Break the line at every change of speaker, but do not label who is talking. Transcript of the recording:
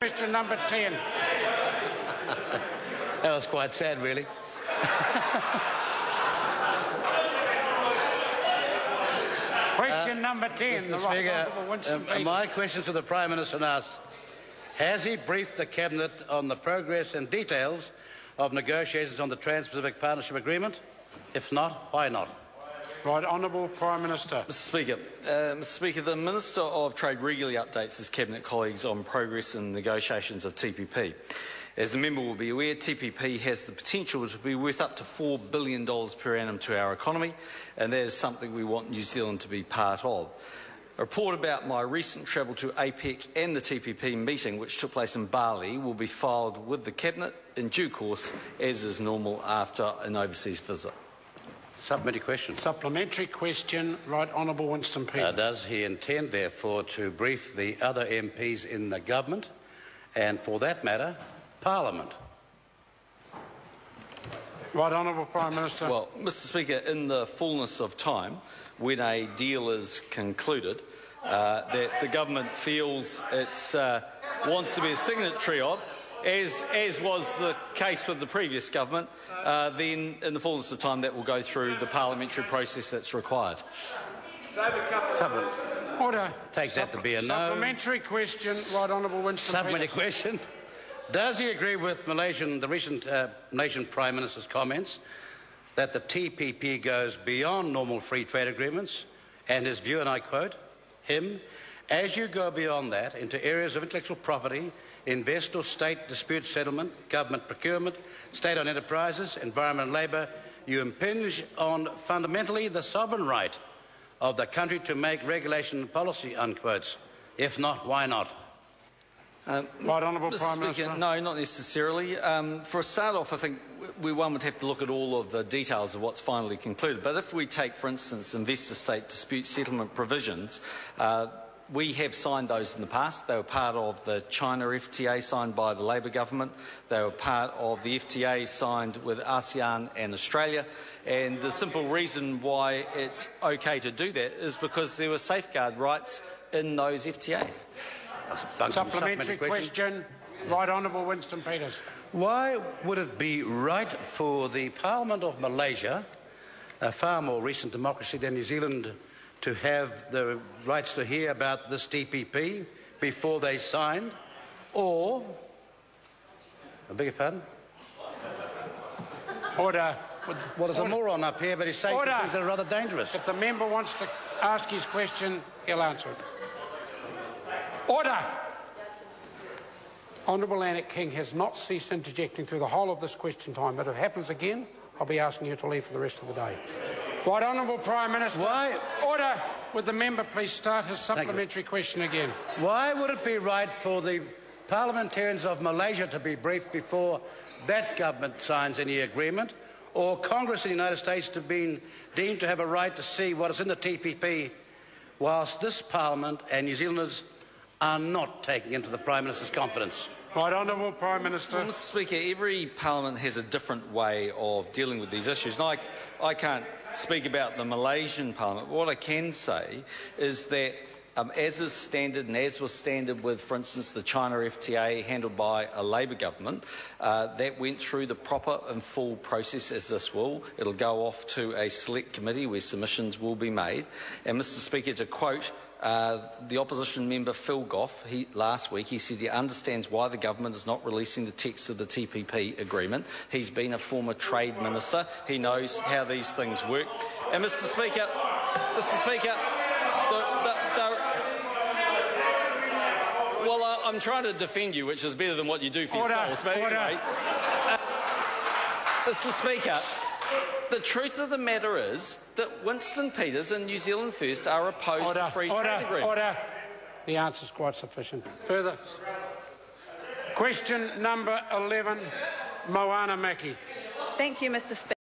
Question number 10.
That was quite sad, really.
Question number 10.
Mr. Speaker, my question to the Prime Minister asked, has he briefed the Cabinet on the progress and details of negotiations on the Trans-Pacific Partnership Agreement? If not, why not?
Right Honourable Prime Minister.
Mr. Speaker, the Minister of Trade regularly updates his Cabinet colleagues on progress in negotiations of TPP. As the member will be aware, TPP has the potential to be worth up to $4 billion per annum to our economy, and that is something we want New Zealand to be part of. A report about my recent travel to APEC and the TPP meeting, which took place in Bali, will be filed with the Cabinet in due course, as is normal after an overseas visit.
Supplementary question.
Supplementary question. Right Honourable Winston Peters.
Does he intend, therefore, to brief the other MPs in the government and, for that matter, Parliament?
Right Honourable Prime Minister.
Well, Mr. Speaker, in the fullness of time, when a deal is concluded that the government feels it wants to be a signatory of, as was the case with the previous government, then in the fullness of time that will go through the parliamentary process that's required.
Order.
Takes that to be a no.
Supplementary question. Right Honourable Winston
Supplementary
Peters.
question. Does he agree with the recent Malaysian Prime Minister's comments that the TPP goes beyond normal free trade agreements, and his view, and I quote him, as you go beyond that into areas of intellectual property, investor state dispute settlement, government procurement, state-owned enterprises, environment and labour, you impinge on fundamentally the sovereign right of the country to make regulation and policy, unquotes. If not, why not?
Right Honourable Prime Minister.
No, not necessarily. For a start off, I think one would have to look at all of the details of what's finally concluded. But if we take, for instance, investor-state dispute settlement provisions, we have signed those in the past. They were part of the China FTA signed by the Labor government. They were part of the FTA signed with ASEAN and Australia. And the simple reason why it's okay to do that is because there were safeguard rights in those FTAs.
Supplementary question. Right Honourable Winston Peters.
Why would it be right for the Parliament of Malaysia, a far more recent democracy than New Zealand, to have the rights to hear about this TPP before they signed, or, I beg your pardon?
Order.
Well, there's a moron up here, but he's saying some things that are rather dangerous.
If the member wants to ask his question, he'll answer it. Order. Honourable Anik King has not ceased interjecting through the whole of this question time, but if it happens again, I'll be asking you to leave for the rest of the day. Right Honourable Prime Minister.
Why?
Order. Would the member please start his supplementary question again?
Why would it be right for the parliamentarians of Malaysia to be briefed before that government signs any agreement, or Congress in the United States to be deemed to have a right to see what is in the TPP, whilst this Parliament and New Zealanders are not taking into the Prime Minister's confidence?
Right Honourable Prime Minister.
Well, Mr. Speaker, every Parliament has a different way of dealing with these issues. And I can't speak about the Malaysian Parliament. What I can say is that as is standard, and as was standard with, for instance, the China FTA handled by a Labor government, that went through the proper and full process as this will. It'll go off to a select committee where submissions will be made. And, Mr. Speaker, to quote the opposition member Phil Goff, last week, he said he understands why the government is not releasing the text of the TPP agreement. He's been a former trade minister. He knows how these things work. And Mr. Speaker, well, I'm trying to defend you, which is better than what you do for yourselves. But anyway, Mr. Speaker, the truth of the matter is that Winston Peters and New Zealand First are opposed to free trade agreements.
Order. The answer is quite sufficient. Further. Question number 11, Moana Maki.
Thank you, Mr. Speaker.